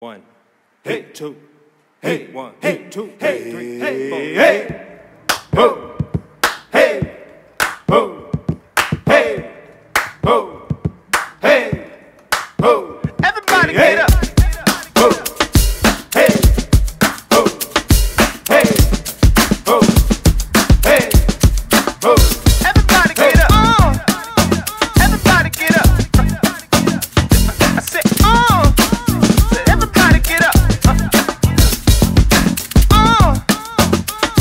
One, hey, two, hey, one, hey, two, hey, three, hey, four, hey, ho, hey, ho, hey, ho, hey, ho. Everybody get up. Ho, hey, ho, hey, ho, hey, ho. Everybody get up. Everybody get up. I said, everybody get up.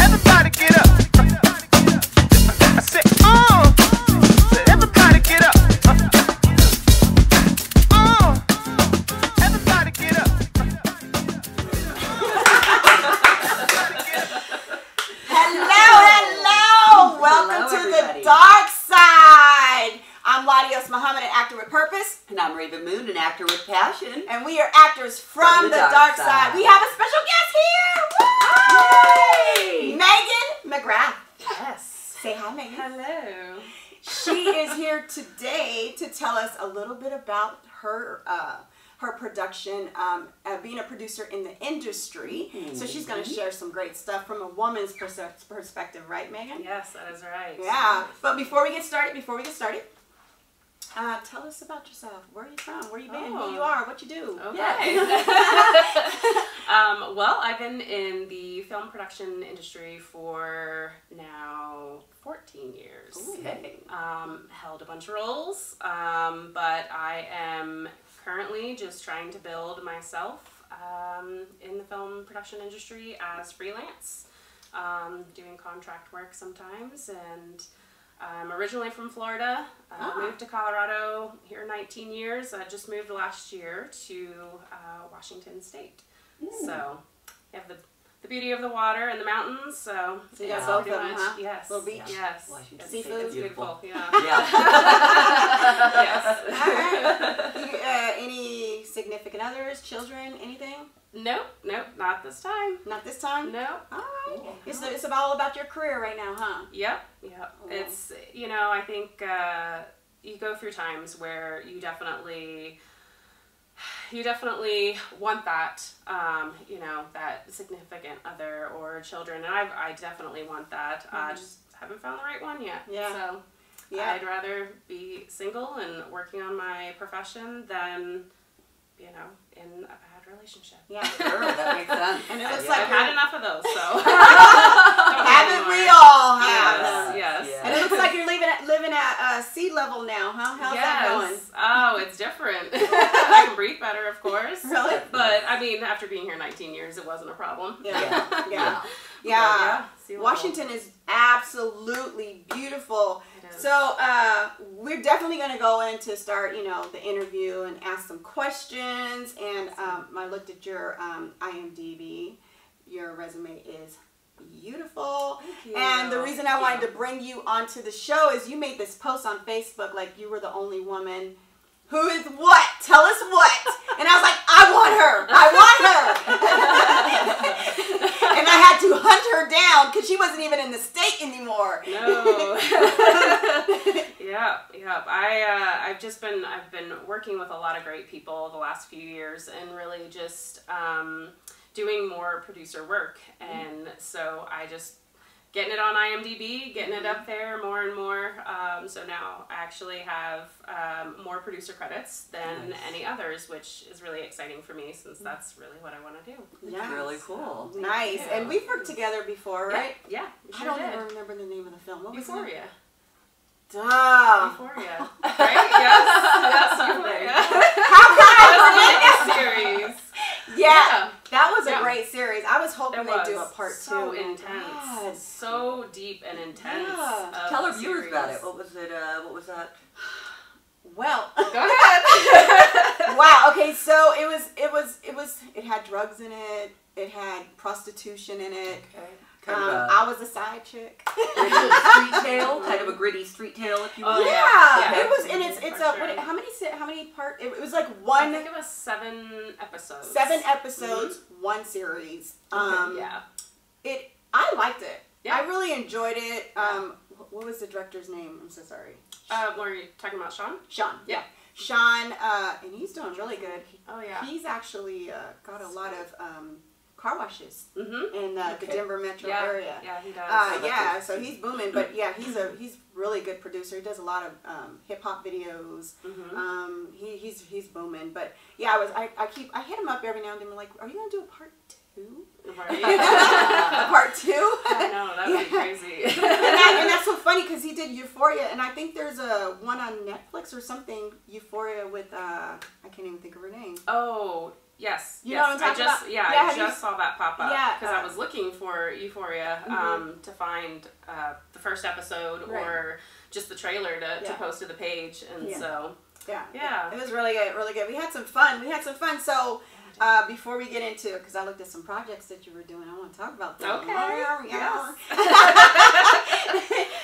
Everybody get up. I said, everybody get up. Everybody get up. Hello. Welcome to the dark side. I'm Ladios Muhammad, an actor with purpose. And I'm Rav'n, an actor with passion. And we are actors from the dark side. We have a special guest here. Woo! Megan MacGrath. Yes. Say hi, Megan. Hello. She is here today to tell us a little bit about her her production, being a producer in the industry. So she's going to share some great stuff from a woman's perspective, right, Megan? Yes, that is right. Yeah. But before we get started, tell us about yourself. Where are you from? Where you been? Who you are? What you do? Okay. Well, I've been in the film production industry for now 14 years. Okay. Held a bunch of roles, but I am currently just trying to build myself in the film production industry as freelance, doing contract work sometimes, and I'm originally from Florida. Moved to Colorado here 19 years. I just moved last year to Washington State. So you have the beauty of the water and the mountains. So you got both of them, much, huh? Yes. Little beach. Yes. Washington It's Seafood. It's beautiful. Yeah. Yeah. Yes. All right. Any significant others, children, anything? Nope. Not this time. Not this time? Nope. All right. It's all about your career right now, huh? Yep. Oh. It's, I think you go through times where you definitely want that, that significant other or children, and I definitely want that. I just haven't found the right one yet. Yeah. So Yeah. I'd rather be single and working on my profession than, in a bad relationship. Yeah. Sure, that makes sense. And it looks I've like had enough of those, so. haven't we all have? Yes. Yeah. And it looks like you're living at sea level now, huh? How's that going? Oh, it's different. I can breathe better, of course. Really? But, after being here 19 years, it wasn't a problem. Yeah. Sea level. Washington is absolutely beautiful. It is. So we're definitely going to go in to start, the interview and ask some questions. And I looked at your IMDb. Your resume is beautiful. Thank you. And the reason I wanted to bring you onto the show is you made this post on Facebook like you were the only woman who is what? Tell us what? And I was like, I want her. And I had to hunt her down because she wasn't even in the state anymore. No. Yeah. I've been working with a lot of great people the last few years and really just doing more producer work. And so I just getting it on IMDb, getting it up there more and more. So now I actually have more producer credits than any others, which is really exciting for me since that's really what I want to do. Yes. Really cool. Nice. Yeah. And we've worked together before, right? Yeah. I don't ever remember the name of the film. What was it? Euphoria. Duh. Euphoria. Right? Yes, Euphoria. How could I Series. Yeah. That was a Yeah. great series. I was hoping It they'd was do a part so two. intense, God. so deep and intense. Yeah. of Tell our the viewers about series. it. What was it? What was that? Well. Go ahead. Wow. Okay. So it had drugs in it. It had prostitution in it. Okay. I was a side chick. Street tale, kind of a gritty street tale, if you will. Oh, Yeah. yeah. It was, and it's For a sure. how many part? It was like I one. think it was 7 episodes. 7 episodes, one series. Yeah. I liked it. Yeah. I really enjoyed it. What was the director's name? I'm so sorry. Were you talking about Sean? Sean. Yeah. Sean, and he's doing really good. Oh, yeah. He's actually got a lot of car washes Mm-hmm. in the Denver metro Yeah. area. Yeah, he does. Yeah, so he's booming. But yeah, he's really good producer. He does a lot of hip hop videos. Mm-hmm. He's booming. But yeah, I hit him up every now and then. Like, are you gonna do a part 2? Right. A part 2? I know, that would be crazy. and that's so funny because he did Euphoria, and I think there's a one on Netflix or something. Euphoria with I can't even think of her name. Oh. Yes, You know what I'm talking about? Yeah, Yeah, I just saw that pop up Yeah, because I was looking for Euphoria to find the first episode or just the trailer to post to the page, and so yeah, it was really good, really good. We had some fun. So before we get into it, because I looked at some projects that you were doing, I want to talk about them. Okay. Yes.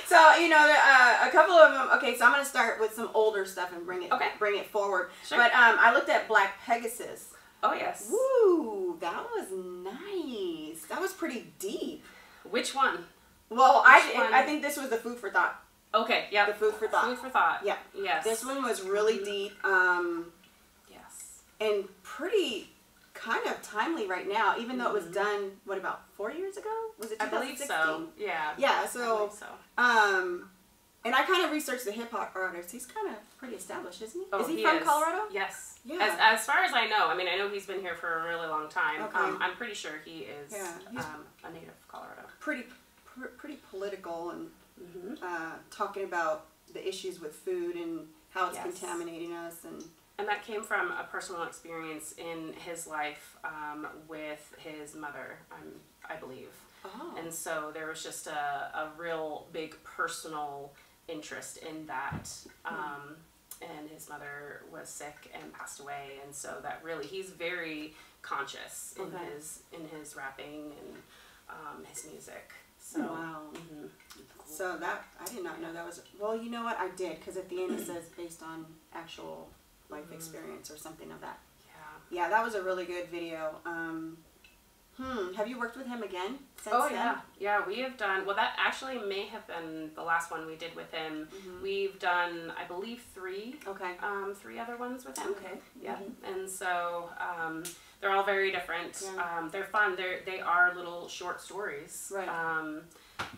So a couple of them. Okay, so I'm gonna start with some older stuff and bring it forward. Sure. But I looked at Black Pegasus. Oh, yes. Woo, that was nice. That was pretty deep. Which one? Well, one? I think this was the food for thought. Okay, yeah. The food for thought. Food for thought. Yeah. Yes. This one was really deep. Yes. And pretty kind of timely right now, even though it was done, what, about 4 years ago? Was it 2016? I believe so. Yeah. Yeah, so, I believe so. and I kind of researched the hip hop artist. He's kind of pretty established, isn't he? Oh, is he from Colorado? Yes. Yeah. As far as I know, I mean, I know he's been here for a really long time. Okay. I'm pretty sure he is Yeah, a native of Colorado. Pretty political and talking about the issues with food and how it's contaminating us And that came from a personal experience in his life with his mother, I believe. Oh. And so there was just a real big personal interest in that. And his mother was sick and passed away, and so that really, he's very conscious in his rapping and his music. So, wow. So that, I did not know that was, well, you know what, I did, because at the end it says based on actual life experience or something of that. Yeah, that was a really good video. Have you worked with him again since then? Yeah. Yeah, we have done, well, that actually may have been the last one we did with him. We've done, I believe, 3. Okay. 3 other ones with him. Okay. Yeah. And so, they're all very different. Yeah. They're fun. They are little short stories. Right.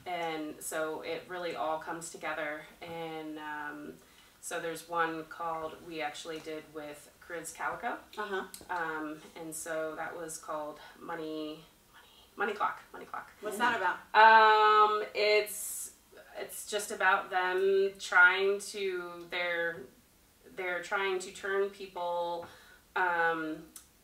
And so it really all comes together. And, so there's one called, we actually did with Chris Calico. And so that was called Money Clock. What's that about? It's just about them trying to, they're trying to turn people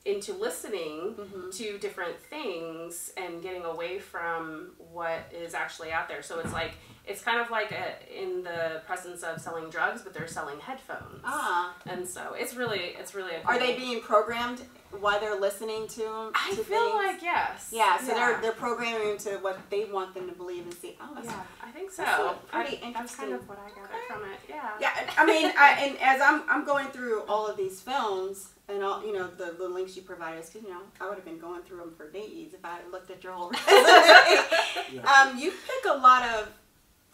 into listening to different things and getting away from what is actually out there. So it's like, it's kind of like in the presence of selling drugs, but they're selling headphones. And so it's really a cool. Are they being programmed while they're listening to them? I feel like yes. Yeah, so they're programming to what they want them to believe and see. Oh, Yeah, I think so. That's pretty interesting. That's kind of what I gathered from it. Yeah. Yeah, I mean, and as I'm going through all of these films and all, the links you provided us, because I would have been going through them for days if I had looked at your whole resume. You pick a lot of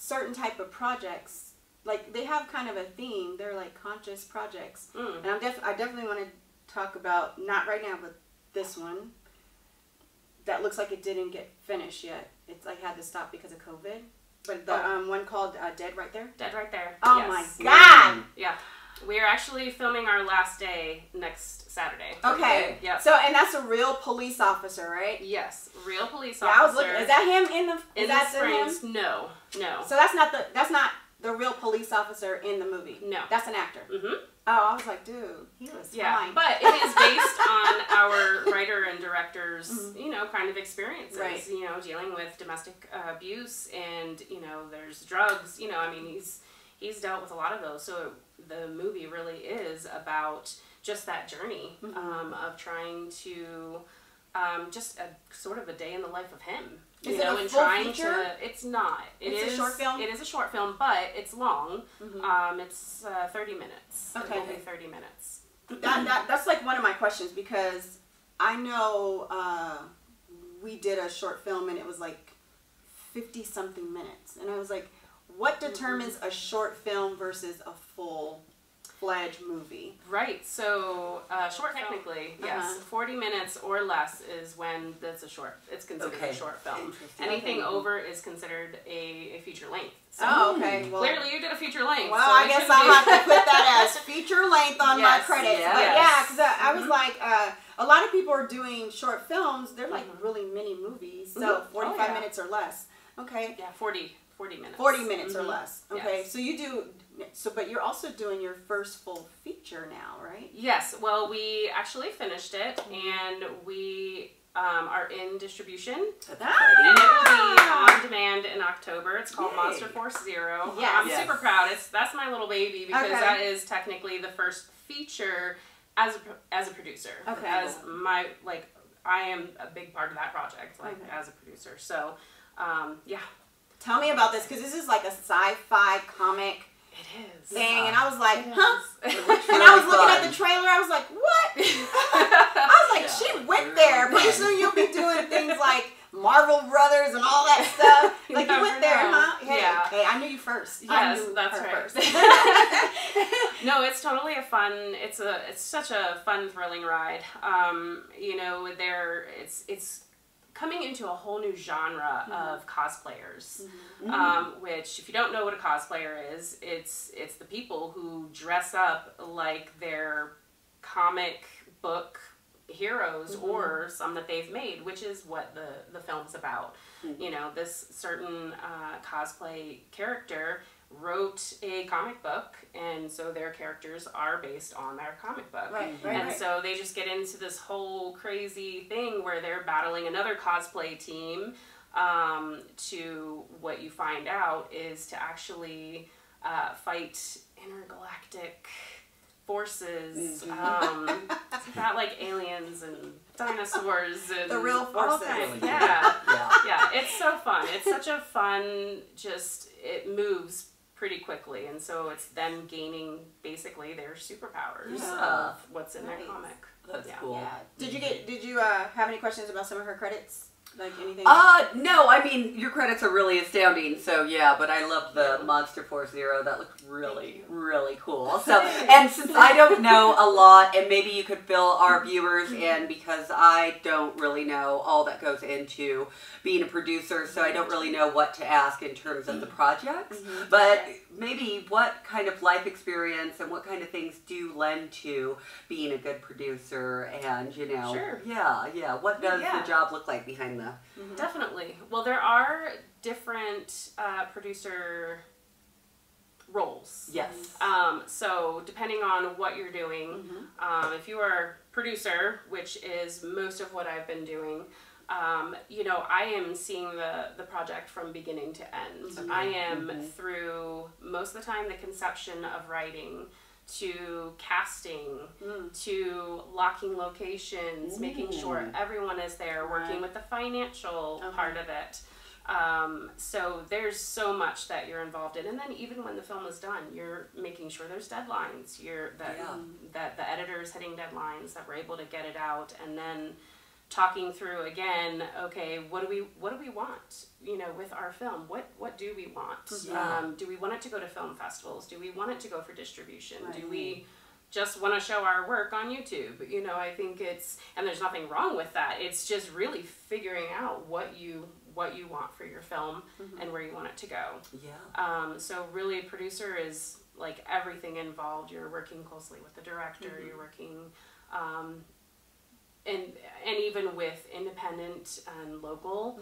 certain type of projects, like they have kind of a theme. They're like conscious projects, and I definitely want to talk about, not right now, but this one that looks like it didn't get finished yet. It's like had to stop because of COVID. But the one called Dead Right There. Dead Right There. Oh yes. my God! Yeah. We are actually filming our last day next Saturday. Okay. Yeah. So, and that's a real police officer, right? Yes, real police Yeah, officer. I was looking. Is that him in the? in the Springs? No. So that's not the real police officer in the movie. No. That's an actor. Oh, I was like, dude, he was fine. But it is based on our writer and director's, kind of experiences. Right. Dealing with domestic abuse and there's drugs. I mean, he's dealt with a lot of those. So the movie really is about just that journey of trying to just a sort of a day in the life of him. Is it a full feature? It's not. It's a short film? It is a short film, but it's long. It's 30 minutes. Okay. It will be 30 minutes. That's like one of my questions, because I know we did a short film and it was like 50-something minutes. And I was like, what determines a short film versus a full full-fledged movie? Right. So short, technically, yes. 40 minutes or less is when that's a short. It's considered a short film. Anything over is considered a feature length. So Okay. Well, clearly, you did a feature length. well, so I it guess shouldn't I'll be- have to put that as feature length on my Yes, credits. yes. But yeah, because I was Mm-hmm. like, a lot of people are doing short films. They're like really mini movies, so 45 yeah. minutes or less. Okay. Yeah, 40 minutes. 40 minutes or less. Okay. Yes. So you do. So, but you're also doing your first full feature now, right? Yes. Well, we actually finished it, and we are in distribution. And it will be on demand in October. It's called Monster Force Zero. Yes. I'm super proud. That's my little baby because Okay. that is technically the first feature as a producer. Okay. As my I am a big part of that project, as a producer. So, yeah. Tell me about this, because this is like a sci-fi comic It is. thing, and I was like, It huh? is. And I was looking at the trailer, I was like, what? I was like, she went there. Pretty soon you'll be doing things like Marvel Brothers and all that stuff. You Like, you never went there, know. huh? Hey, Yeah. hey, I knew you first. I Yes, knew that's her right. first. No, it's totally a fun. It's such a fun, thrilling ride. It's coming into a whole new genre of cosplayers. Which, if you don't know what a cosplayer is, it's the people who dress up like their comic book heroes or some that they've made, which is what the film's about. You know, this certain cosplay character wrote a comic book, and so their characters are based on their comic book. And so they just get into this whole crazy thing where they're battling another cosplay team, to what you find out is to actually fight intergalactic forces. It's about like aliens and dinosaurs and The real all forces. kinds. Yeah, it's so fun. It's such a fun, it moves pretty quickly, and so it's them gaining basically their superpowers of what's in their comic. That's cool. Yeah. Did you have any questions about some of her credits? Like anything? No, I mean, your credits are really astounding, so yeah, but I love the Monster Force Zero. That looked really, really cool. So, and since I don't know a lot, and maybe you could fill our viewers in, because I don't really know all that goes into being a producer, so I don't really know what to ask in terms of the projects, but maybe what kind of life experience and what kind of things do lend to being a good producer, and, you know, what does the job look like behind the... Definitely. Well, there are different producer roles. Yes. So depending on what you're doing, if you are producer, which is most of what I've been doing, you know, I am seeing the project from beginning to end. I am through most of the time the conception of writing, to casting, to locking locations, making sure everyone is there, working with the financial part of it. So there's so much that you're involved in, and then even when the film is done, you're making sure there's deadlines. That the editor's hitting deadlines, that we're able to get it out, and then talking through again. Okay, what do we want? You know, with our film, what do we want? Do we want it to go to film festivals? Do we want it to go for distribution? Do we just want to show our work on YouTube? You know, I think and there's nothing wrong with that. It's just really figuring out what you want for your film and where you want it to go. So really, producer is like everything involved. You're working closely with the director. You're working, and even with independent and local,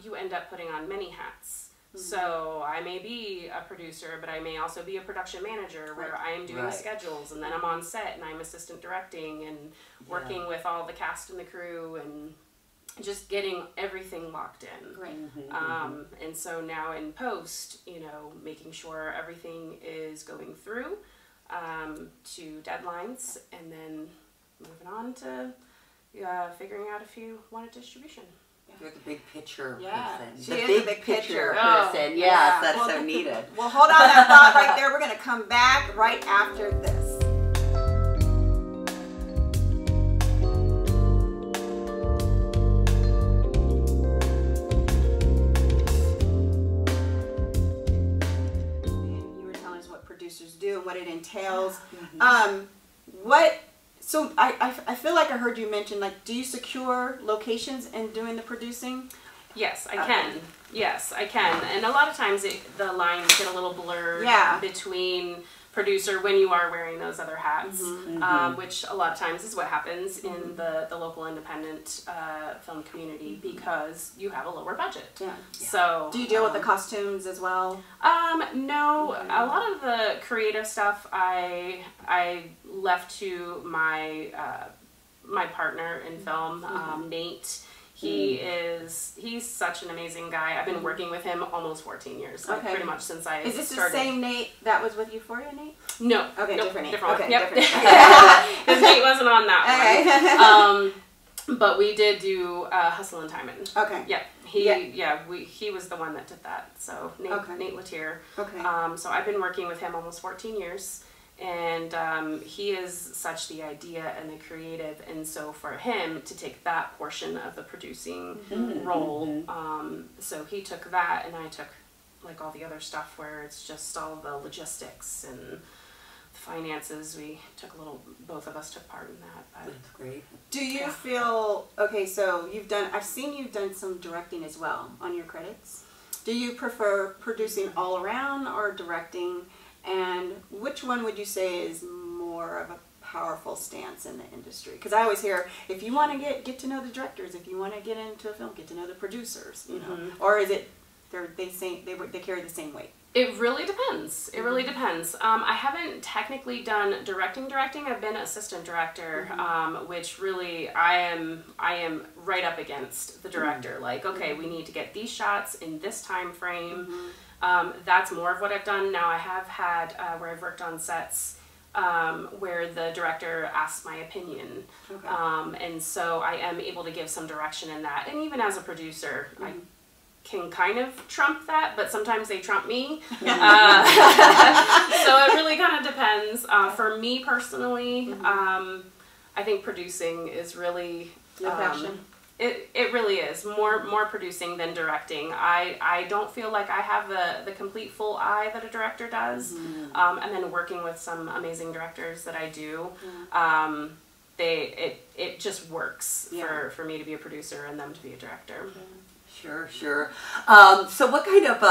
you end up putting on many hats. So I may be a producer, but I may also be a production manager where I am doing the schedules, and then I'm on set and I'm assistant directing and working with all the cast and the crew and just getting everything locked in. And so now in post, you know, making sure everything is going through to deadlines, and then moving on to figuring out if you want a distribution. You're the big picture person. She The is big picture Oh, person. Yes, that's so needed. Well, hold on that thought right there. We're going to come back right after this. You were telling us what producers do and what it entails. So I feel like I heard you mention, like, do you secure locations in doing the producing? Yes, I can. Yes, I can. And a lot of times the lines get a little blurred between producer when you are wearing those other hats, which a lot of times is what happens in the local independent film community because you have a lower budget. Yeah. So do you deal with the costumes as well? No, a lot of the creative stuff I left to my my partner in film, Nate. He's such an amazing guy. I've been working with him almost 14 years, like pretty much since I started. Is this the same Nate that was with Euphoria, Nate? No. Okay, nope, different Nate. Different okay, one. different. Because Nate wasn't on that one. But we did do Hustle and Timon. Okay. Yeah. He was the one that did that. So Nate Latier. Okay. So I've been working with him almost 14 years. And he is such the idea and the creative, and so for him to take that portion of the producing role, so he took that, and I took like all the other stuff where it's just all the logistics and finances. We took both of us took part in that. But that's great. Do you feel so I've seen you've done some directing as well on your credits. Do you prefer producing all around or directing? And which one would you say is more of a powerful stance in the industry? Because I always hear, if you want to get to know the directors, if you want to get into a film, get to know the producers, you know, or is it they carry the same weight? It really depends. It really depends. I haven't technically done directing. I've been assistant director, which really I am right up against the director. Like, okay, we need to get these shots in this time frame. That's more of what I've done. Now I have had where I've worked on sets where the director asks my opinion, and so I am able to give some direction in that. And even as a producer, I can kind of trump that, but sometimes they trump me. So it really kind of depends. For me personally, I think producing is really your passion. It really is more producing than directing. I don't feel like I have the complete full eye that a director does, and then working with some amazing directors that I do, it just works for me to be a producer and them to be a director. Sure. So what kind of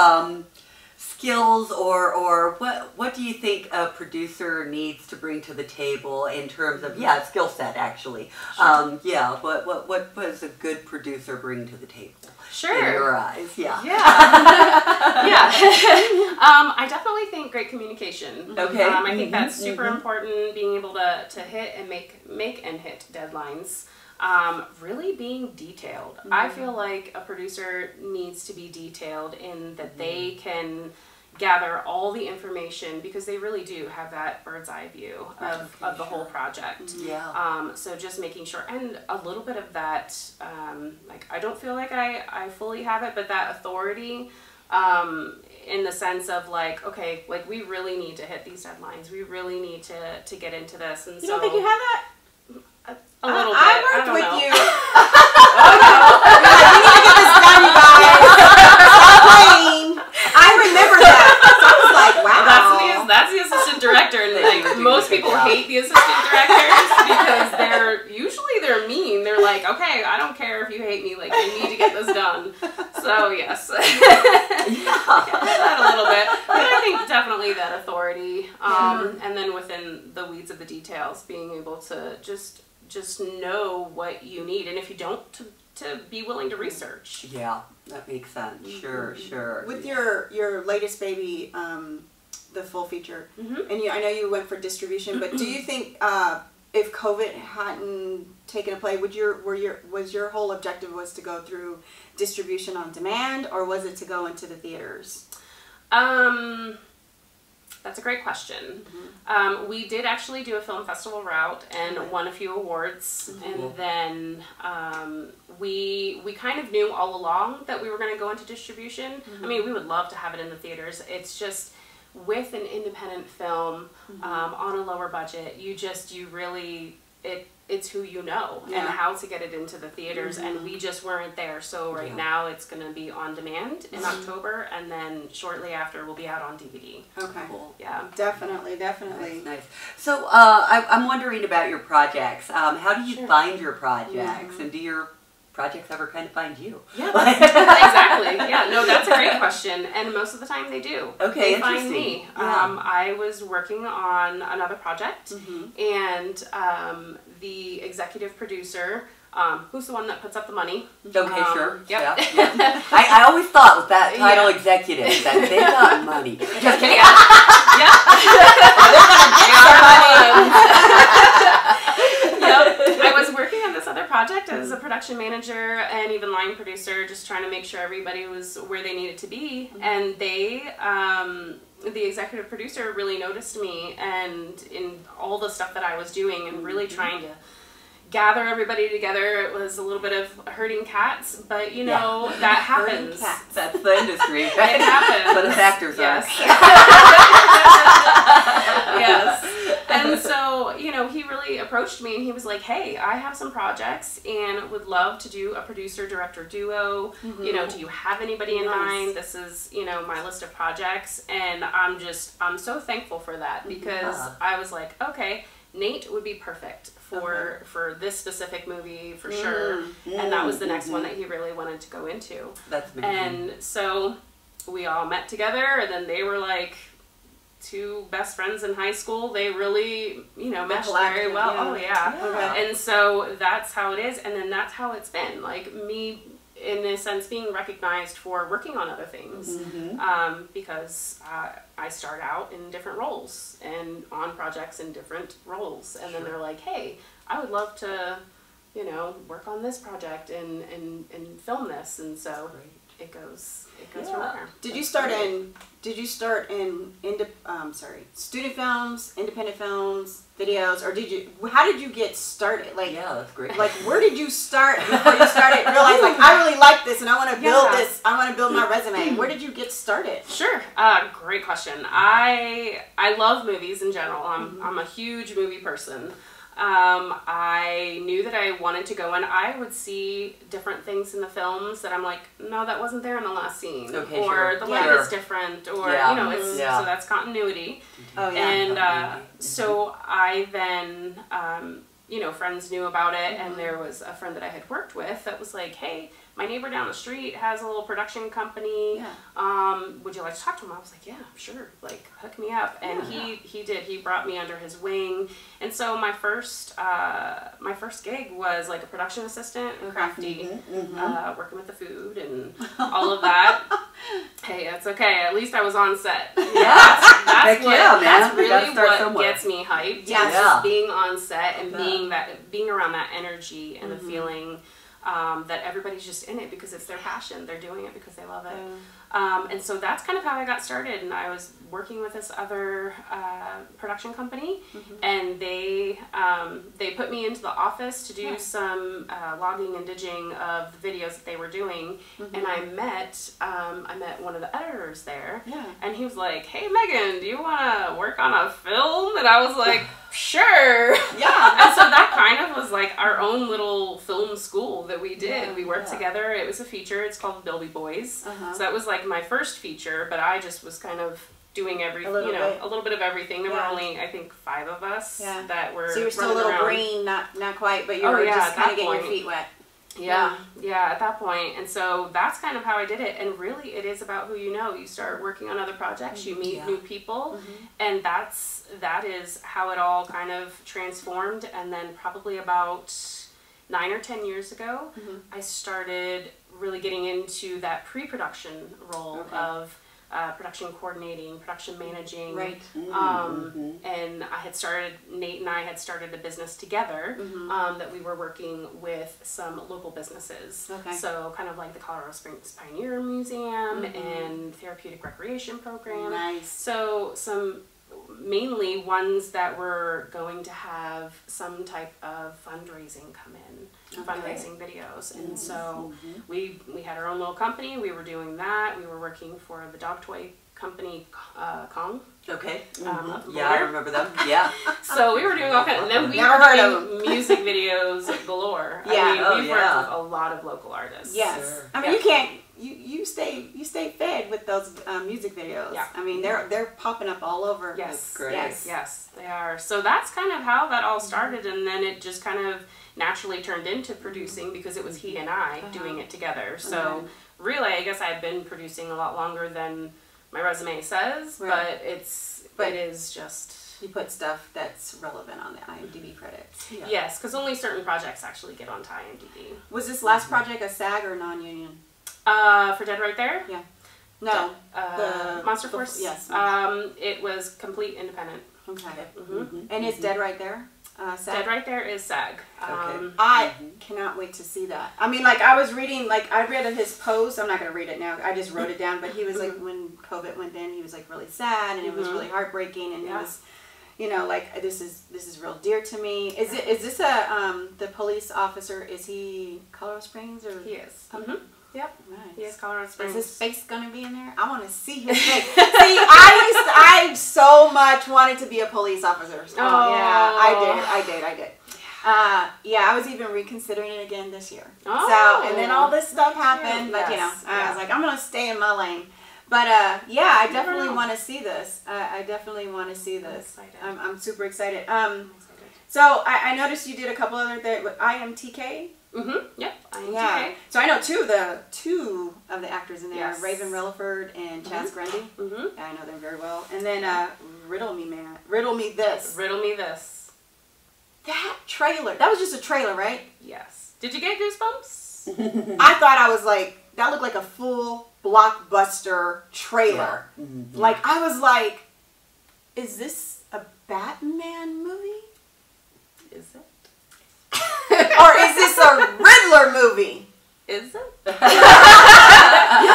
skills or what do you think a producer needs to bring to the table in terms of skill set actually? What does a good producer bring to the table? Sure. In your eyes, yeah. I definitely think great communication. Okay. I think that's super important. Being able to hit and make and hit deadlines. Really being detailed. I feel like a producer needs to be detailed in that they can gather all the information because they really do have that bird's eye view of the whole project. So just making sure, and a little bit of that, like I don't feel like I fully have it, but that authority in the sense of like, okay, like we really need to hit these deadlines. We really need to get into this. And you don't think you have that? A little bit. I worked with know. you. Oh no. We need to get this done, you guys. Stop playing. I remember that. So I was like, wow. That's the assistant director, and like most people hate the assistant directors because they're mean. They're like, okay, I don't care if you hate me, like you need to get this done. So yes. That a little bit. But I think definitely that authority. And then within the weeds of the details, being able to just know what you need, and if you don't, to be willing to research. Yeah, that makes sense. Sure. With your latest baby, the full feature, and I know you went for distribution, but do you think if COVID hadn't taken a play, was your whole objective was to go through distribution on demand, or was it to go into the theaters? That's a great question. We did actually do a film festival route and won a few awards, and then we kind of knew all along that we were going to go into distribution. I mean, we would love to have it in the theaters. It's just with an independent film on a lower budget, it's who you know and how to get it into the theaters, and we just weren't there. So right now it's going to be on demand in October, and then shortly after we'll be out on DVD. Okay. Cool. Yeah. Definitely. That's nice. So I'm wondering about your projects. How do you find your projects, and do your projects ever kind of find you? Yeah, exactly. Yeah, no, that's a great question, and most of the time they do. Okay, they find me. I was working on another project, and the executive producer, who's the one that puts up the money. Okay, sure. Yep. Yeah. I always thought with that title executive that they got money. Just kidding. I was working on this other project as a production manager and even line producer, just trying to make sure everybody was where they needed to be. And they, the executive producer really noticed me and in all the stuff that I was doing and really trying to gather everybody together. It was a little bit of herding cats, but you know, that happens. Cats. That's the industry. It happens. But the actors are. Yes. And so, you know, he really approached me and he was like, hey, I have some projects and would love to do a producer-director duo. You know, do you have anybody in mind? This is, you know, my list of projects. And I'm so thankful for that because I was like, okay, Nate would be perfect for this specific movie for sure. And that was the next one that he really wanted to go into. That's amazing. And so we all met together, and then they were like two best friends in high school. They really, you know, meshed very well. Oh yeah. And so that's how it is, and then that's how it's been. Like me, in a sense, being recognized for working on other things, because I start out in different roles and on projects in different roles, and then they're like, hey, I would love to, you know, work on this project and film this, and so it goes from there. Did you start in student films, independent films, videos, or how did you get started? Like, that's great. Like, where did you start before you started realize, like, I really like this and I want to build this, I want to build my resume? Where did you get started? Sure. Great question. I love movies in general. I'm a huge movie person. I knew that I wanted to go, and I would see different things in the films that I'm like, no, that wasn't there in the last scene, or the light is different, or you know, it's so that's continuity. And so I then, you know, friends knew about it, and there was a friend that I had worked with that was like, hey, my neighbor down the street has a little production company. Would you like to talk to him? I was like, yeah, sure. Like, hook me up. And he did. He brought me under his wing. And so my first gig was like a production assistant and crafty, working with the food and all of that. Hey, that's okay. At least I was on set. That's really what gets me hyped. Just being on set and being around that energy and the feeling that everybody's just in it because it's their passion. They're doing it because they love it. And so that's kind of how I got started. And I was working with this other production company, and they put me into the office to do some logging and digging of the videos that they were doing. And I met one of the editors there, and he was like, hey, Megan, do you want to work on a film? And I was like, sure. And so that kind of was like our own little film school that we did. We worked together. It was a feature. It's called Bilby Boys. So that was like my first feature, but I just was kind of doing everything, a little bit of everything. There were only, I think, 5 of us that were. So you were still a little green, not quite, but you were just kind of getting your feet wet. Yeah, at that point. And so that's kind of how I did it. And really, it is about who you know. You start working on other projects, you meet new people, and that is how it all kind of transformed. And then probably about 9 or 10 years ago, I started really getting into that pre-production role of production coordinating, production managing. And Nate and I had started a business together that we were working with some local businesses. So kind of like the Colorado Springs Pioneer Museum and Therapeutic Recreation Program. So some mainly ones that were going to have some type of fundraising come in, fundraising videos. And so we had our own little company. We were doing that. We were working for the dog toy company Kong. Okay. Of Yeah, I Lawyer. remember them. Yeah. So we were doing all kinds, and then we Never were heard doing music videos galore. Yeah. I mean, Oh, we've yeah. worked with a lot of local artists. Yes. Sure. I mean, Yeah. you can't. You stay fed with those music videos. Yeah. I mean, they're popping up all over. Yes. Great. Yes, they are. So that's kind of how that all started, and then it just kind of naturally turned into producing because it was he and I doing it together. So really, I guess I've been producing a lot longer than my resume says, Right. but it is just. You put stuff that's relevant on the IMDb credits. Yeah. Yes, because only certain projects actually get onto IMDb. Was this last project a SAG or non-union? For Dead Right There? Yeah. No. The Monster Force? Yes. It was complete independent. Okay. Mm-hmm. And is Dead Right There SAG? Dead Right There is SAG. Okay. I cannot wait to see that. I mean, like, I was reading, like, I read his post. I'm not going to read it now. I just wrote it down. But he was, like, when COVID went in, he was, like, really sad. And it was really heartbreaking. And it was, you know, like, this is real dear to me. Is this the police officer, is he Colorado Springs? Or? He is. Mm-hmm. Yep. Nice. He is Colorado Springs. Is his face gonna be in there? I want to see his face. See, I so much wanted to be a police officer. Oh yeah, I did. Yeah, I was even reconsidering it again this year. Oh. So, and then all this stuff happened, but you know, I was like, I'm gonna stay in my lane. But yeah, I definitely want to see this. I definitely want to see this. I'm super excited. So I noticed you did a couple other things with IMTK. Mm-hmm. Yep. IMTK. Yeah. So I know two of the actors in there, Yes. Rav'n Relaford and Chaz Grundy. Mm-hmm. I know them very well. And then Riddle Me This. Riddle Me This. That trailer. That was just a trailer, right? Yes. Did you get goosebumps? I thought I was like, that looked like a full blockbuster trailer. Yeah. Mm-hmm. Like, I was like, is this a Batman movie? Is it? Or is this a Riddler movie? Is it? You're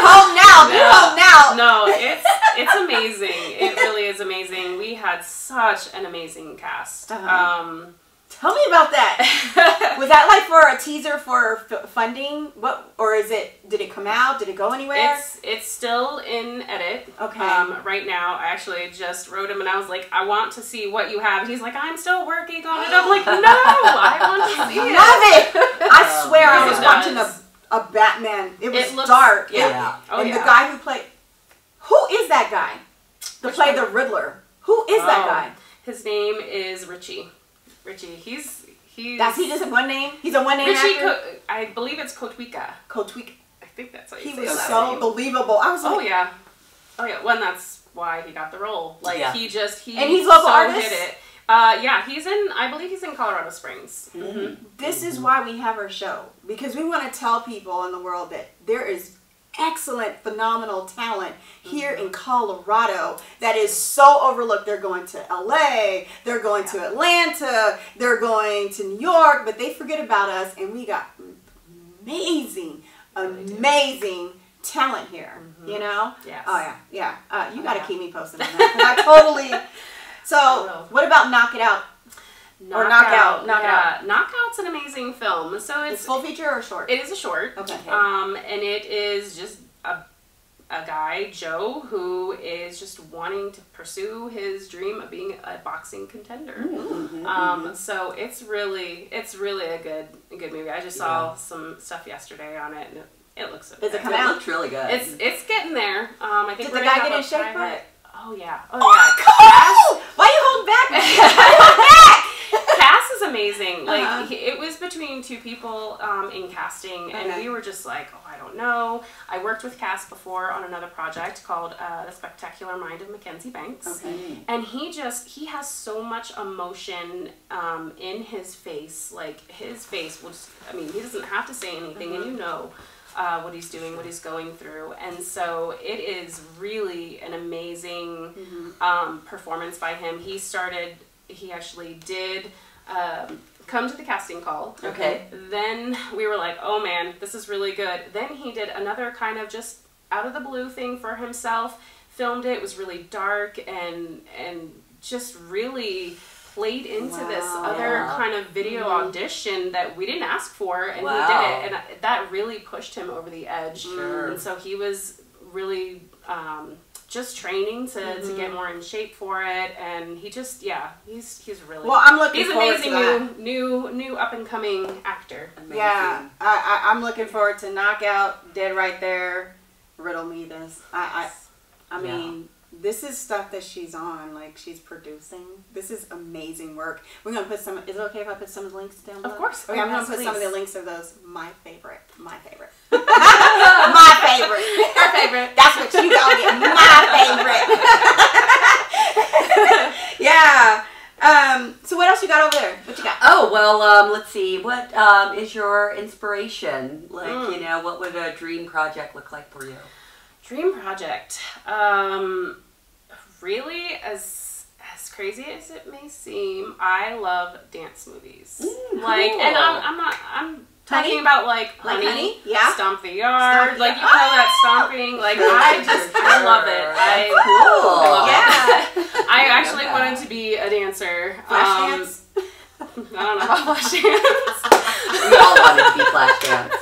home now. You're home now. No, it's amazing. It really is amazing. We had such an amazing cast. Tell me about that. Was that like for a teaser for funding? What, or is it? Did it come out? Did it go anywhere? It's still in edit. Okay. Right now, I actually just wrote him and I was like, I want to see what you have. He's like, I'm still working on it. I'm like, no, I want to see it. Love it. I swear I was It watching does. a Batman. It was looks- dark. Yeah. Oh, And yeah. the guy who played, who is that guy? To play the Riddler. Who is that guy? His name is Richie. He's That's he just one name. He's a one name Richie. actor. I believe it's Kotwika. Kotwik. I think that's how you He say was his last so name. believable. I was like, Oh yeah. Well, and that's why he got the role. Like Yeah. he And he's local so artist? did it. Yeah, I believe he's in Colorado Springs. Mm-hmm. this is why we have our show, because we want to tell people in the world that there is excellent, phenomenal talent here in Colorado that is so overlooked. They're going to LA, they're going to Atlanta, they're going to New York, but they forget about us, and we got amazing talent here, you know? Yes. Oh yeah. You got to keep me posted on that, 'cause I totally... So, what about Knock It Out? Or Knockout. Knockout's an amazing film. So It's full feature or short? It is a short. Okay. And it is just a guy, Joe, who is just wanting to pursue his dream of being a boxing contender. So it's really a good movie. I just saw some stuff yesterday on it, and it looks so good. Is it come It out? looked really good. It's getting there. I think Did we're the gonna guy have get a in shape for private- it? Oh yeah. Oh! Why you holding back? Why you holding back? Cass is amazing. Like it was between two people in casting, and we were just like, oh, I don't know. I worked with Cass before on another project called The Spectacular Mind of Mackenzie Banks, and he has so much emotion in his face. Like his face was, I mean, he doesn't have to say anything, and you know. What he's doing, what he's going through, and so it is really an amazing performance by him. He actually did come to the casting call. Okay. Then we were like, oh man, this is really good. Then he did another kind of just out of the blue thing for himself, filmed it. It was really dark and just really played into this other kind of video audition that we didn't ask for, and he did it, and that really pushed him over the edge. Sure. And so he was really just training to get more in shape for it, and he just he's really Well, I'm looking he's forward amazing to that. new up and coming actor. Amazing. Yeah, I'm looking forward to Knockout, Dead Right There, Riddle Me This. I mean, this is stuff that she's on, like she's producing. This is amazing work. We're gonna put some. Is it okay if I put some of the links down below? Of course. Okay, I'm gonna Yes, put some of the please. links of those. My favorite. My favorite. My favorite. Our favorite. That's what you gonna get. My favorite. Yeah. So what else you got over there? What you got? Oh, well, let's see. What is your inspiration? Like, you know, what would a dream project look like for you? Dream project. Really, as crazy as it may seem, I love dance movies. Like, cool. and I'm talking Honey? about like Like Honey, Honey? Yeah. Stomp the Yard, Stomp the like you Yard. know that stomping. Like I love it. Cool. I love Yeah. it. I actually wanted to be a dancer. Flash dance. I don't know about flash dance. We all wanted to be Flashdance.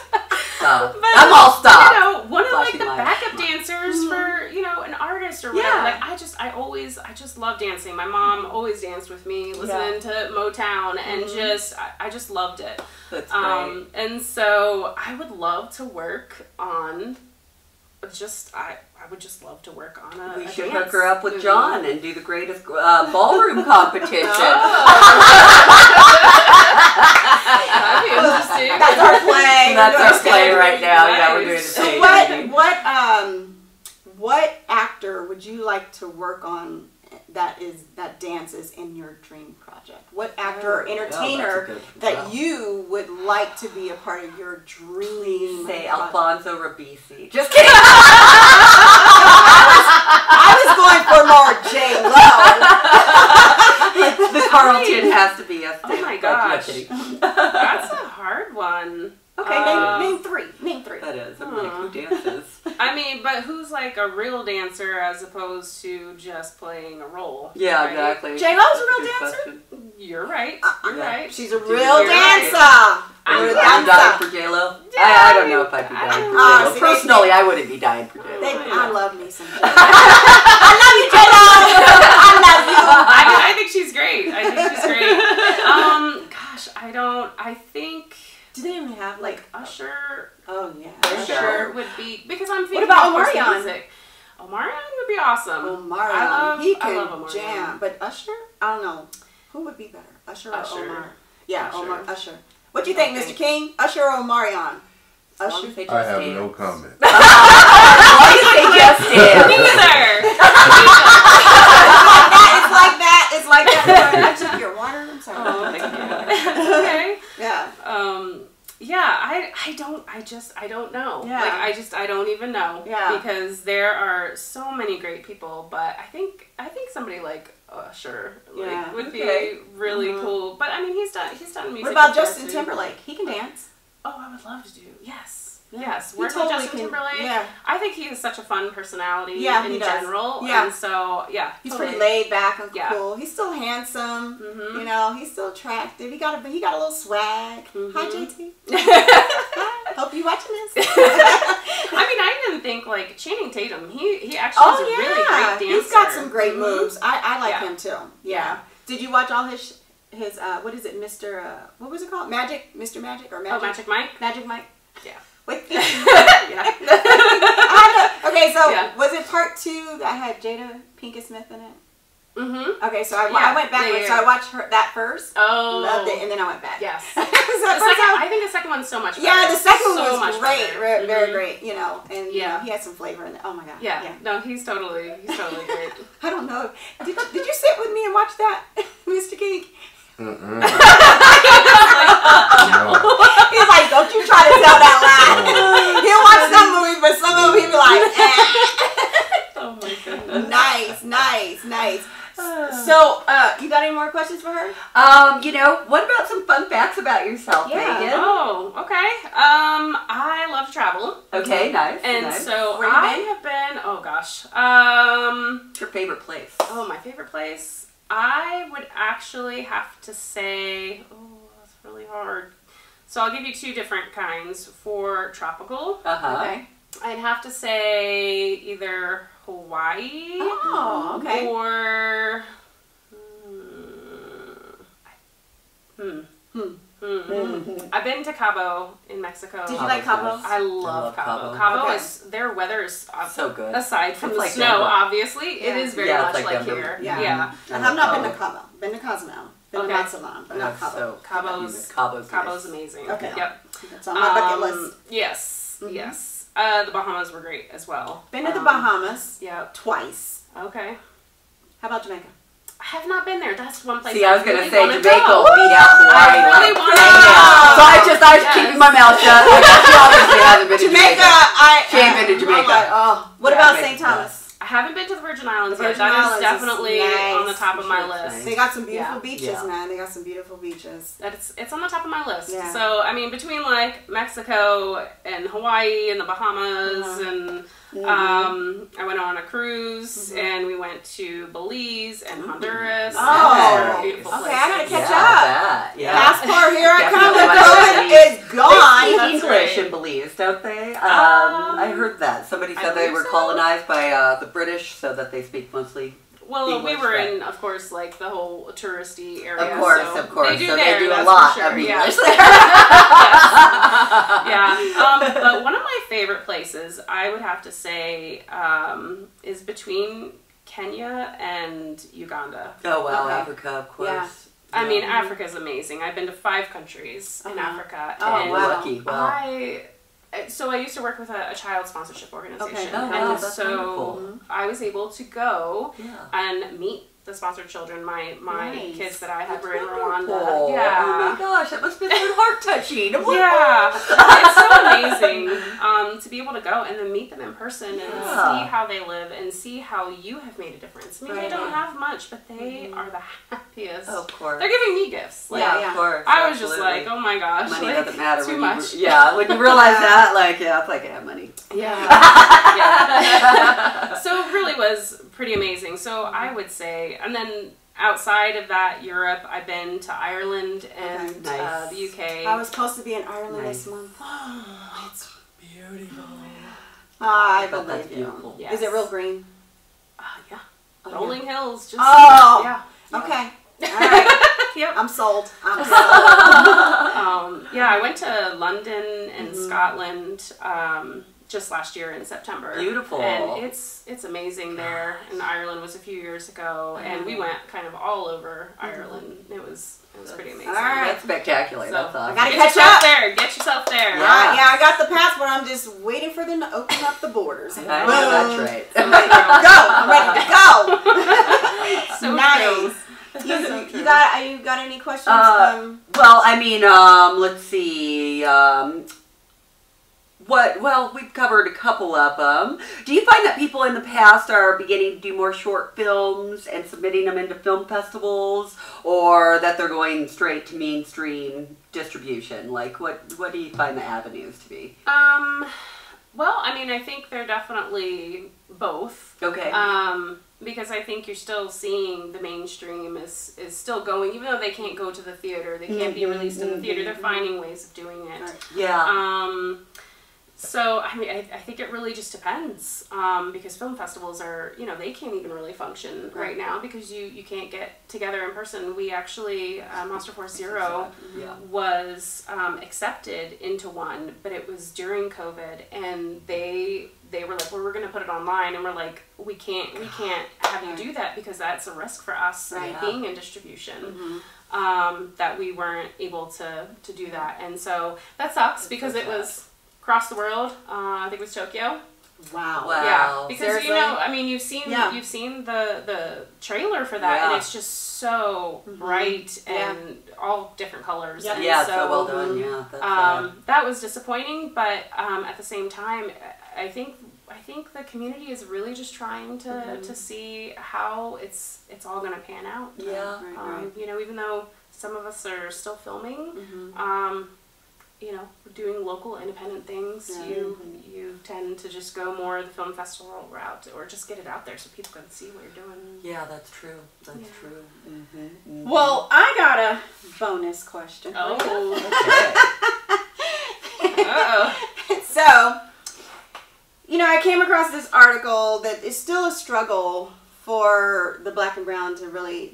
So, But, I'm all stopped. You know, one of like Flashing the lights. backup dancers for, you know, an artist or whatever. Yeah. Like I just love dancing. My mom always danced with me, listening to Motown, and I just loved it. That's great. And so I would love to work on I would just love to work on a We a should dance hook her up with movie. John and do the greatest ballroom competition. That'd be interesting. That's our play. That's We're our doing play stage right now. Nice. Yeah, we're doing a So stage reading. what actor would you like to work on that dances in your dream project? What actor or entertainer that you would like to be a part of your dream? Say project? Alfonso Ribisi. Just kidding. I was going for more J-Lo. The Carlton has to be us. Oh my too. gosh. Just kidding. That's a hard one. Okay, name three. Name three. That is. I'm like, who dances? I mean, but who's like a real dancer as opposed to just playing a role? Yeah, right? exactly. J-Lo's a real Good dancer? question. You're right. You're Yeah. right. She's a Dude, real you're dancer. I'm Real I'm dying dancer. for J-Lo. Yeah, I don't know if I'd be I dying for don't- J-Lo. see, Personally, I wouldn't be dying for J-Lo. I love me some J-Lo. I love you, J-Lo. I love you. I think she's great. I think she's great. Gosh, I think Do they even have like Usher. Oh yeah. Usher would be, because I'm thinking about of course, Omarion? music. Omarion would be awesome. Omarion. He I can love Omarion. jam. But Usher? I don't know. Who would be better? Usher or Usher. Omar? Yeah, Usher. Usher. What do you think, Mr. King? Usher or Omarion? Usher. Usher. I have no comment. Why you say just dance? Neither. It's like that. It's like that. I took your water. I'm sorry. Oh, thank you. Okay. Yeah. Yeah, I don't know. Yeah. Like I don't even know. Yeah. Because there are so many great people, but I think somebody like Usher Yeah. would be Okay. really cool. But I mean, he's done music. What about before, Justin too. Timberlake? He can dance. Oh, I would love to do. Yes. Yeah. Yes. He Work with totally Justin can- Timberlake. yeah. I think he has such a fun personality Yeah, in he does. general. Yeah. And so, yeah. He's totally. pretty laid back and Yeah. cool. He's still handsome. Mhm. You know, he's still attractive. He got a little swag. Hi, JT. Hi. Hope you watching this. I mean, I even think like Channing Tatum. He actually is a really great dancer. He's got some great moves. I like Yeah. him too. Yeah. Did you watch all his what is it, Mr. What was it called? Mr. Magic or Magic? Oh, Magic Mike. Magic Mike. Yeah. Wait. Yeah. Okay, so Yeah. was it part 2 that had Jada Pinkett Smith in it? Mm-hmm. Okay, so I Yeah. went backwards. Yeah. So I watched that first. Oh. Loved it, and then I went back. Yes. So The first second, I think the second one's so much better. yeah, the second So one was much great, better. very, very Mhm. great. You know, and you Yeah. know, he had some flavor in it. Oh my god. Yeah. No, he's totally great. I don't know. Did you sit with me and watch that, Mr. King? Mm-mm. He's like, don't you try to tell that lie. He'll watch some movies, but some of them he'll be like, Oh my goodness. nice. So, you got any more questions for her? You know, what about some fun facts about yourself, Yeah. Megan? Oh, okay. I love to travel. Okay, nice. And nice. so Where you I been? have been, oh gosh. What's your favorite place? Oh, my favorite place? I would actually have to say, oh, that's really hard. So I'll give you 2 different kinds. For tropical, Uh-huh. Okay. I'd have to say either Hawaii Oh, okay. or I've been to Cabo in Mexico. Did you like Cabo? Nice. I love Cabo. Cabo. Cabo Okay. is their weather is So good. aside from It's the like snow. Denver. Obviously, Yeah. it is very Yeah, much it's like like Denver. here. Yeah. Yeah. And I've not been to Cabo. Been to Cozumel. Been Okay. to Mazatlan, but not Cabo. Cabo's Cabo's amazing. Okay. Yep. That's on my bucket list. Yes. Mhm. Yes. The Bahamas were great as well. Been to the Bahamas Yep. twice. Okay. How about Jamaica? I have not been there. That's one place. See, I was gonna really say wanna Jamaica go. will beat out Hawaii. I really like, wanna dang go. it. So I was Yes. keeping my mouth shut. Like, she obviously hasn't been to Jamaica, Jamaica. She ain't been to Jamaica. I'm like, oh. What Yeah, about Jamaica's St. Thomas? I haven't been to the Virgin Islands The yet. Virgin That Islands is is definitely nice. on the top of my Sure, it's list. nice. They got some beautiful Yeah. beaches, Yeah. man. They got some beautiful beaches. It's on the top of my list. Yeah. So I mean, between like Mexico and Hawaii and the Bahamas and I went on a cruise and we went to Belize and Honduras. Oh, and beautiful okay. I gotta places. catch Yeah, up. that. Yeah. Passport, here I come. Definitely The wanna COVID see. is gone. They speak That's English right. in Belize, don't they? I heard that. Somebody I said they believe were so. colonized by the British, so that they speak mostly. Well, we English, were but- in, of course, like the whole touristy area. Of course, so of course. They do so there, they do a that's lot for sure. of Yeah. English there. Yeah. But one of my favorite places, I would have to say, is between Kenya and Uganda. Oh wow, Okay. Africa, of course. Yeah. I mean, Africa is amazing. I've been to 5 countries in Uh-huh. Africa. Oh, and wow. Lucky. Wow. So I used to work with a child sponsorship organization. Okay. Oh, wow, and that's so wonderful. I was able to go Yeah. and meet the sponsored children, my Nice. kids that I had That's were in wonderful. Rwanda. Yeah. Oh my gosh, that must have been so heart touching. Yeah, it's so amazing to be able to go and then meet them in person and Yeah. see how they live and see how you have made a difference. I mean, they Right. don't have much, but they are the happiest. Of course. They're giving me gifts. Like, Yeah. Of course. I was just absolutely. like, oh my gosh, Money like, doesn't matter too when much. you when you realize Yeah. that, like, yeah, it's like, yeah, money. Yeah. Yeah. So it really was pretty amazing. So I would say, and then outside of that, Europe, I've been to Ireland and Okay. Nice. the UK. I was supposed to be in Ireland Nice. this month. It's beautiful. I bet that's believe you. beautiful. Yes. Is it real green? Yeah. Oh, Rolling hills. Just Oh. yeah. Okay. All right. Yep. I'm sold. I'm sold. Yeah, I went to London and Scotland just last year in September. Beautiful. And it's amazing there. And Ireland was a few years ago, and we went kind of all over Ireland. It was pretty amazing. All right. That's spectacular. So, That's awesome. I gotta Get catch yourself up. there. Get yourself there. Yeah. Yeah, I got the passport. I'm just waiting for them to open up the borders. I know that's right. I'm ready to go. I'm ready to go. So Nice. true. You got any questions? Well, I mean, let's see. Well, we've covered a couple of them. Do you find that people in the past are beginning to do more short films and submitting them into film festivals, or that they're going straight to mainstream distribution? Like, what do you find the avenues to be? Well, I mean, I think they're definitely both. Okay. Because I think you're still seeing the mainstream is still going, even though they can't go to the theater, they can't be released in the theater. They're finding ways of doing it. Yeah. So I mean, I think it really just depends, because film festivals are, they can't even really function right now because you can't get together in person. We actually, Monster Force Zero Yeah. was accepted into one, but it was during COVID, and they were like, well, we're going to put it online, and we're like, we can't have you do that because that's a risk for us being in distribution. That we weren't able to do that, and so that sucks because it was across the world. I think it was Tokyo. Wow. Yeah, because Seriously? I mean, you've seen the trailer for that, and it's just so bright and all different colors. Yep. And Yeah, so, so well done. Yeah. That's, that was disappointing, but at the same time, I think the community is really just trying to see how it's all going to pan out. Yeah. Even though some of us are still filming, we're doing local independent things. You tend to just go more the film festival route, or just get it out there so people can see what you're doing. Yeah, that's true. That's true. Well, I got a bonus question. Oh. Okay. Uh-oh. So, I came across this article that is still a struggle for the black and brown to really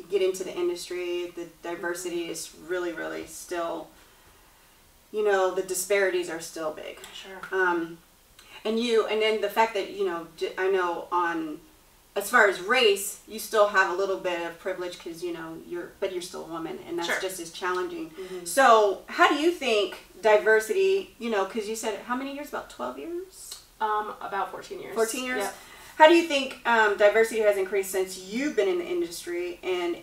get into the industry. The diversity is really, really still, you know, the disparities are still big. Sure. And then the fact that, you know, I know as far as race, you still have a little bit of privilege because, you know, you're still a woman, and that's Sure. just as challenging. So how do you think diversity, you know, because you said how many years? About 12 years? About 14 years. 14 years? Yeah. How do you think diversity has increased since you've been in the industry, and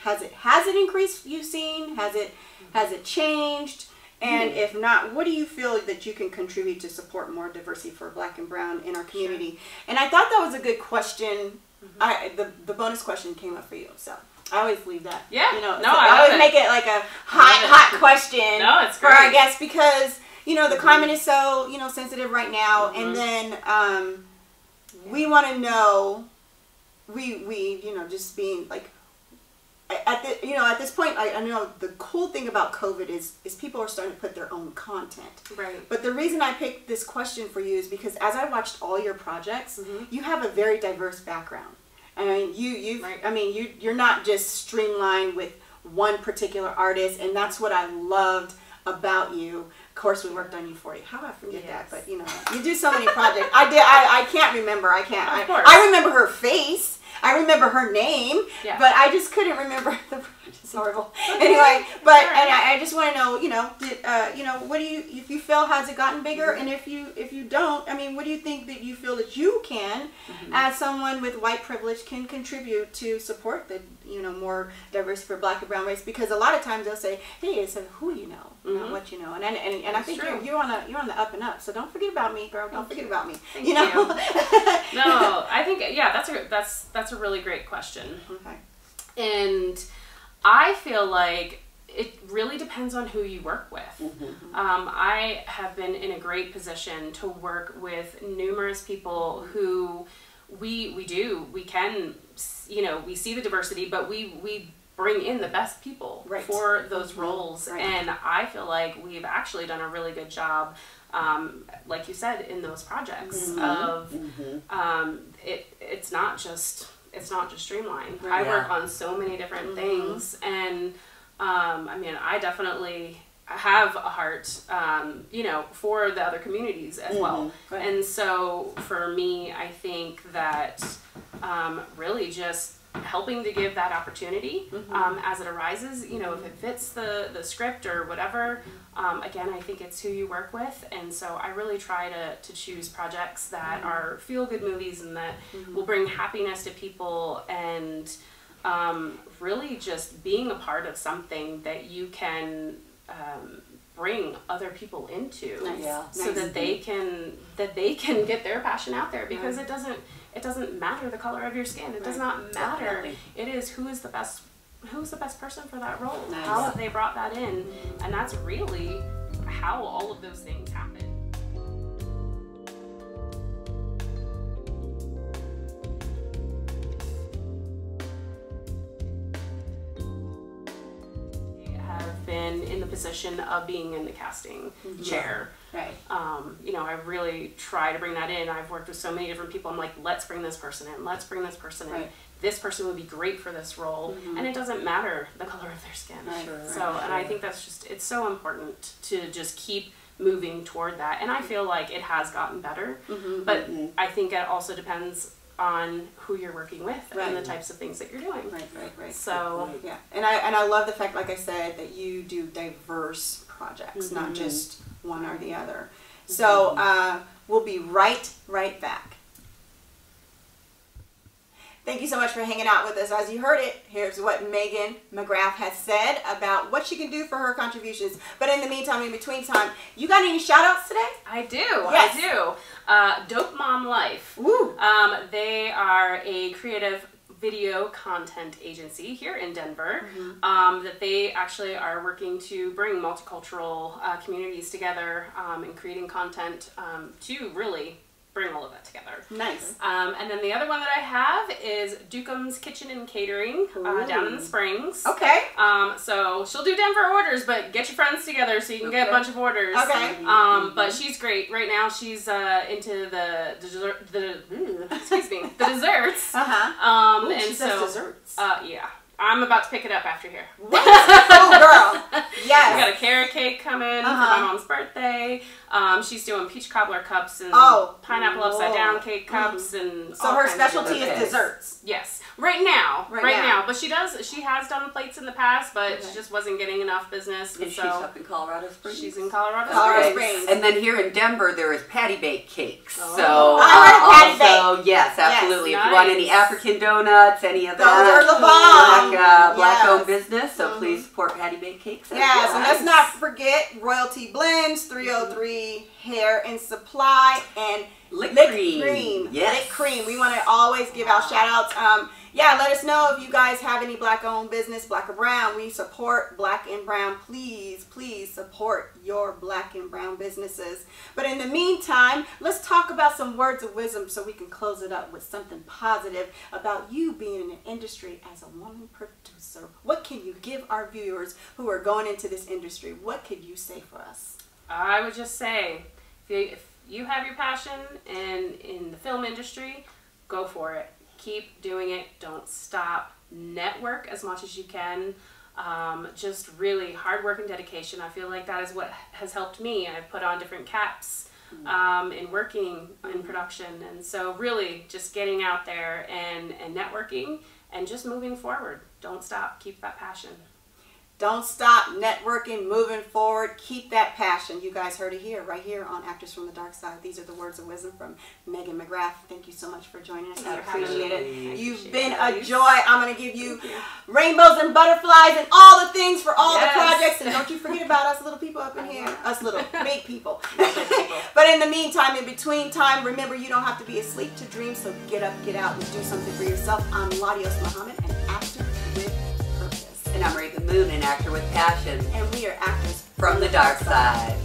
has it increased? You've seen, has it changed? And if not, what do you feel that you can contribute to support more diversity for black and brown in our community? Sure. And I thought that was a good question. The bonus question came up for you, so I always leave that. Yeah. You know, no, I always make it like a hot question no, it's for our great. guests, because, you know, the climate is so, you know, sensitive right now, and then we want to know, we you know, just being like, at this point, I know the cool thing about COVID is people are starting to put their own content. Right. But the reason I picked this question for you is because as I watched all your projects, you have a very diverse background. I mean, Right. you're not just streamlined with one particular artist, and that's what I loved about you. Of course, we worked on you for you. How do I forget that? But, you know, you do so many projects. I can't remember. I can't. Of course. I remember her face. I remember her name, Yeah. but I just couldn't remember the. It's horrible. Anyway, but and I just want to know, you know, what do you, if you feel, has it gotten bigger, and if you don't, I mean, what do you think that you feel that you can, as someone with white privilege, can contribute to support the, you know, more diversity for black and brown race? Because a lot of times they'll say, hey, it's who you know, not what you know, and I think true. you're on the up and up. So don't forget about me, girl. Don't forget about me. Thank you know. No, I think that's a really great question. Okay. And I feel like it really depends on who you work with. I have been in a great position to work with numerous people who we can, you know, we see the diversity, but we bring in the best people for those roles. Right. And I feel like we've actually done a really good job, like you said, in those projects of it's not just streamlined. I work on so many different things, and I mean, I definitely have a heart, you know, for the other communities as well. Right. And so for me, I think that really just helping to give that opportunity as it arises, you know, if it fits the script or whatever. Again, I think it's who you work with, and so I really try to choose projects that are feel-good movies and that will bring happiness to people, and really just being a part of something that you can bring other people into, so that they can get their passion out there, because it doesn't matter the color of your skin. It does not matter. Definitely. It is who's the best person for that role. Nice. How have they brought that in? And that's really how all of those things happen. I have been in the position of being in the casting chair. Right. You know, I really try to bring that in. I've worked with so many different people. I'm like, let's bring this person in. Let's bring this person in. Right. This person would be great for this role. And it doesn't matter the color of their skin. Right. And I think that's just, it's so important to just keep moving toward that. And I feel like it has gotten better. But I think it also depends on who you're working with and the types of things that you're doing. Right. So, yeah, and I love the fact, like I said, that you do diverse projects, not just one or the other. So we'll be right back. Thank you so much for hanging out with us. As you heard it, here's what Megan MacGrath has said about what she can do for her contributions. But in the meantime, in between time, you got any shout outs today? I do. Yes. I do. Dope Mom Life. Woo. They are a creative video content agency here in Denver, that they actually are working to bring multicultural communities together and creating content to really bring all of that together. Nice. And then the other one that I have is Dukeum's Kitchen and Catering down in the Springs. Okay. So she'll do Denver orders, but get your friends together so you can get a bunch of orders. Okay. But she's great. Right now she's into the desserts. Uh-huh. And she so does desserts. yeah. I'm about to pick it up after here. What? Oh, girl. Yes. We got a carrot cake coming for my mom's birthday. She's doing peach cobbler cups and pineapple upside down cake cups and so all her kinds specialty of is desserts. Yes, right now. Right now. But she has done plates in the past, but she just wasn't getting enough business. And so she's up in Colorado Springs. She's in Colorado Springs. And then here in Denver, there is patty bake cakes. Oh. So I heard patty bake. Yes, absolutely. Yes, if you want nice. any African donuts, any of Those are that, the bomb. black-owned business. So please support patty bake cakes. Yes, and let's not forget Royalty Blends, 303 Hair and Supply, and Lick Cream. Cream. Yes. Lick Cream. We want to always give out shout outs. Let us know if you guys have any black owned business, black or brown. We support black and brown. Please, please support your black and brown businesses. But in the meantime, let's talk about some words of wisdom so we can close it up with something positive about you being in an industry as a woman producer. What can you give our viewers who are going into this industry? What could you say for us? I would just say, if you have your passion in the film industry, go for it. Keep doing it. Don't stop. Network as much as you can. Just really hard work and dedication. I feel like that is what has helped me. I've put on different caps in working in production. And so really just getting out there and networking and just moving forward. Don't stop. Keep that passion. Don't stop networking, moving forward. Keep that passion. You guys heard it here, right here on Actors from the Dark Side. These are the words of wisdom from Megan MacGrath. Thank you so much for joining us. I appreciate it. You've been a joy. I'm going to give you rainbows and butterflies and all the things for all the projects. And don't you forget about us little people up in here. Us little big people. But in the meantime, in between time, remember you don't have to be asleep to dream. So get up, get out, and do something for yourself. I'm Ladios Muhammad, an actor with purpose. And I'm Rav'n, an actor with passion. And we are actors from the dark side.